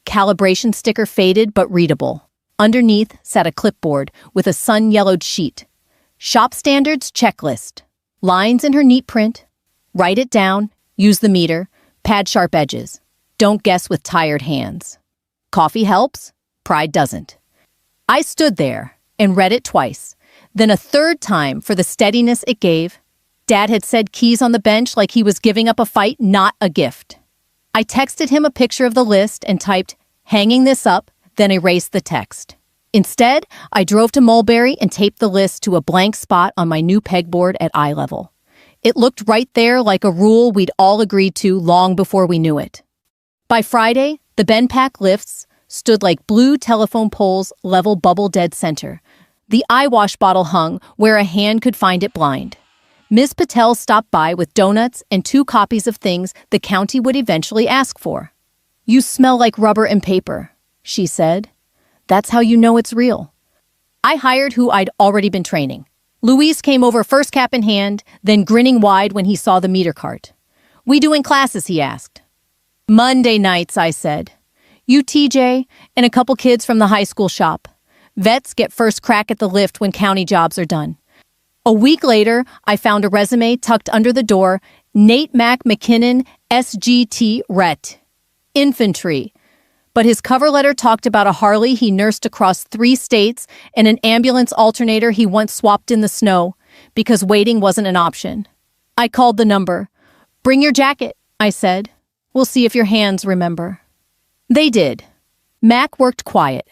Speaker 1: Calibration sticker faded but readable. Underneath sat a clipboard with a sun-yellowed sheet. Shop standards checklist. Lines in her neat print. Write it down, use the meter, pad sharp edges. Don't guess with tired hands. Coffee helps, pride doesn't. I stood there and read it twice, then a third time for the steadiness it gave. Dad had said keys on the bench like he was giving up a fight, not a gift. I texted him a picture of the list and typed, hanging this up, then erased the text. Instead, I drove to Mulberry and taped the list to a blank spot on my new pegboard at eye level. It looked right there like a rule we'd all agreed to long before we knew it. By Friday, the BenPack lifts stood like blue telephone poles level bubble dead center. The eyewash bottle hung where a hand could find it blind. Ms. Patel stopped by with donuts and 2 copies of things the county would eventually ask for. "You smell like rubber and paper," she said. "That's how you know it's real." I hired who I'd already been training. Luis came over first cap in hand, then grinning wide when he saw the meter cart. "We doing classes?" he asked. "Monday nights," I said. "You, TJ, and a couple kids from the high school shop. Vets get first crack at the lift when county jobs are done." A week later, I found a resume tucked under the door, Nate Mac McKinnon, SGT Ret. Infantry. But his cover letter talked about a Harley he nursed across 3 states and an ambulance alternator he once swapped in the snow because waiting wasn't an option. I called the number. "Bring your jacket," I said. "We'll see if your hands remember." They did. Mac worked quiet,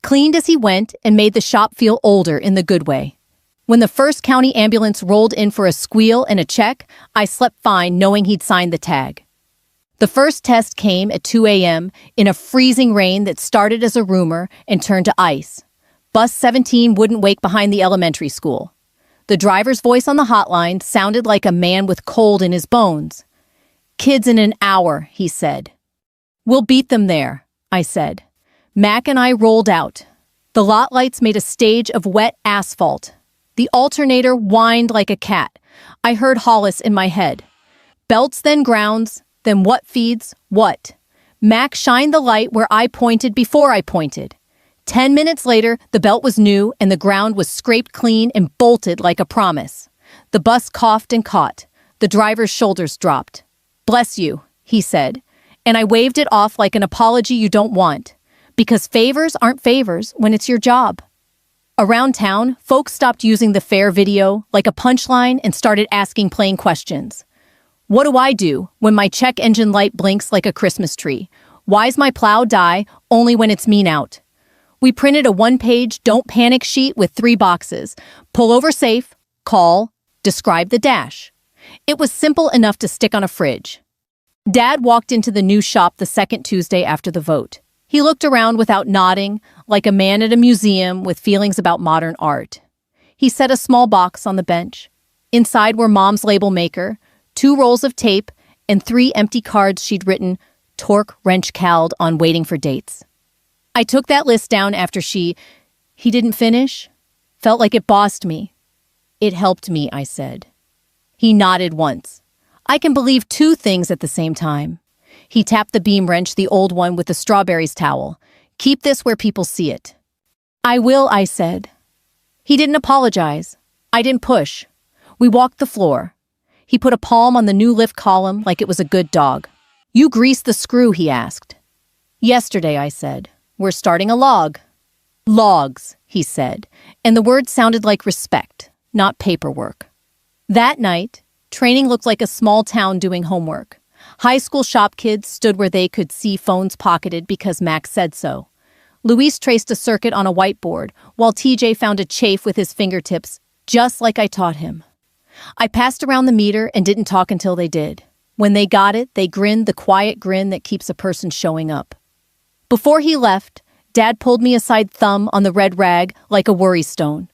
Speaker 1: cleaned as he went, and made the shop feel older in the good way. When the first county ambulance rolled in for a squeal and a check, I slept fine knowing he'd signed the tag. The first test came at 2 a.m. in a freezing rain that started as a rumor and turned to ice. Bus 17 wouldn't wake behind the elementary school. The driver's voice on the hotline sounded like a man with cold in his bones. "Kids in an hour," he said. "We'll beat them there," I said. Mac and I rolled out. The lot lights made a stage of wet asphalt. The alternator whined like a cat. I heard Hollis in my head. Belts, then grounds, then what feeds what? Mac shined the light where I pointed before I pointed. 10 minutes later, the belt was new and the ground was scraped clean and bolted like a promise. The bus coughed and caught. The driver's shoulders dropped. "Bless you," he said, and I waved it off like an apology you don't want, because favors aren't favors when it's your job. Around town, folks stopped using the fare video like a punchline and started asking plain questions. What do I do when my check engine light blinks like a Christmas tree? Why's my plow die only when it's mean out? We printed a 1-page don't panic sheet with 3 boxes. Pull over safe, call, describe the dash. It was simple enough to stick on a fridge. Dad walked into the new shop the second Tuesday after the vote. He looked around without nodding, like a man at a museum with feelings about modern art. He set a small box on the bench. Inside were Mom's label maker, 2 rolls of tape, and 3 empty cards she'd written Torque Wrench Cald on waiting for dates. I took that list down after he didn't finish. Felt like it bossed me. "It helped me," I said. He nodded once. I can believe 2 things at the same time. He tapped the beam wrench, the old one with the strawberries towel. "Keep this where people see it." "I will," I said. He didn't apologize. I didn't push. We walked the floor. He put a palm on the new lift column like it was a good dog. "You greased the screw?" he asked. "Yesterday," I said. "We're starting a log." "Logs," he said, and the word sounded like respect, not paperwork. That night, training looked like a small town doing homework. High school shop kids stood where they could see phones pocketed because Max said so. Luis traced a circuit on a whiteboard, while TJ found a chafe with his fingertips, just like I taught him. I passed around the meter and didn't talk until they did. When they got it, they grinned the quiet grin that keeps a person showing up. Before he left, Dad pulled me aside, thumb on the red rag like a worry stone.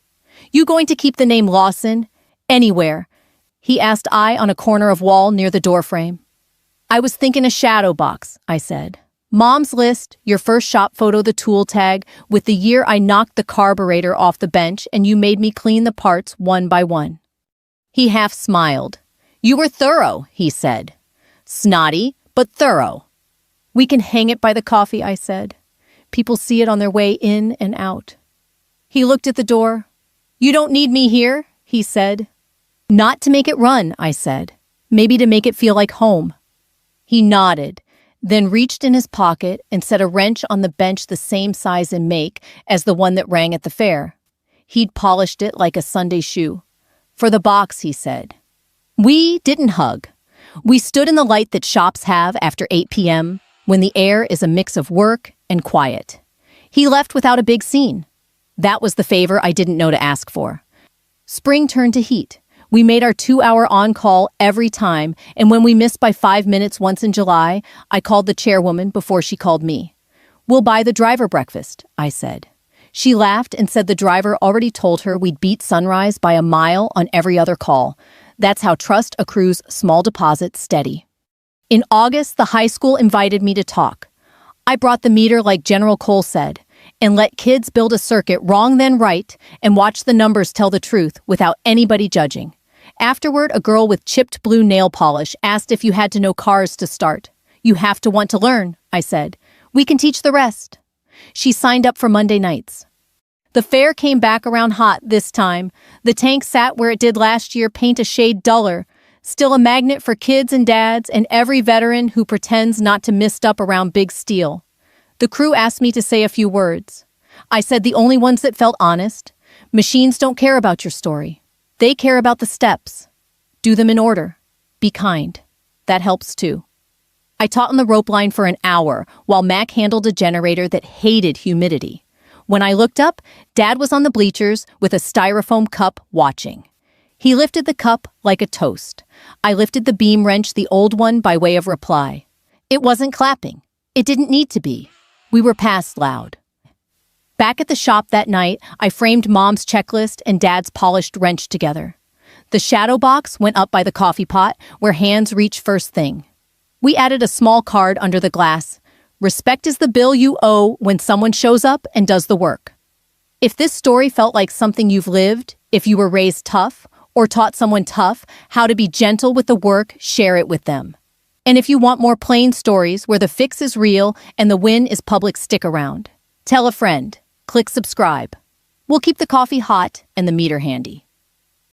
Speaker 1: "You going to keep the name Lawson? Anywhere?" he asked, eye on a corner of wall near the doorframe. I was thinking a shadow box, I said. Mom's list, your first shop photo, the tool tag, with the year I knocked the carburetor off the bench and you made me clean the parts one by one. He half smiled. You were thorough, he said. Snotty, but thorough. We can hang it by the coffee, I said. People see it on their way in and out. He looked at the door. You don't need me here, he said. Not to make it run, I said. Maybe to make it feel like home. He nodded, then reached in his pocket and set a wrench on the bench the same size and make as the one that rang at the fair. He'd polished it like a Sunday shoe. For the box, he said. We didn't hug. We stood in the light that shops have after 8 p.m., when the air is a mix of work and quiet. He left without a big scene. That was the favor I didn't know to ask for. Spring turned to heat. We made our 2-hour on-call every time, and when we missed by 5 minutes once in July, I called the chairwoman before she called me. We'll buy the driver breakfast, I said. She laughed and said the driver already told her we'd beat sunrise by a mile on every other call. That's how trust accrues small deposits steady. In August, the high school invited me to talk. I brought the meter like General Cole said, and let kids build a circuit wrong then right and watch the numbers tell the truth without anybody judging. Afterward, a girl with chipped blue nail polish asked if you had to know cars to start. You have to want to learn, I said. We can teach the rest. She signed up for Monday nights. The fair came back around hot this time. The tank sat where it did last year, paint a shade duller. Still a magnet for kids and dads and every veteran who pretends not to mist up around big steel. The crew asked me to say a few words. I said the only ones that felt honest. Machines don't care about your story. They care about the steps. Do them in order. Be kind. That helps too. I taught on the rope line for an hour while Mac handled a generator that hated humidity. When I looked up, Dad was on the bleachers with a styrofoam cup watching. He lifted the cup like a toast. I lifted the beam wrench, the old one, by way of reply. It wasn't clapping. It didn't need to be. We were past loud. Back at the shop that night, I framed Mom's checklist and Dad's polished wrench together. The shadow box went up by the coffee pot, where hands reach first thing. We added a small card under the glass. Respect is the bill you owe when someone shows up and does the work. If this story felt like something you've lived, if you were raised tough, or taught someone tough how to be gentle with the work, share it with them. And if you want more plain stories where the fix is real and the win is public, stick around. Tell a friend. Click subscribe. We'll keep the coffee hot and the meter handy.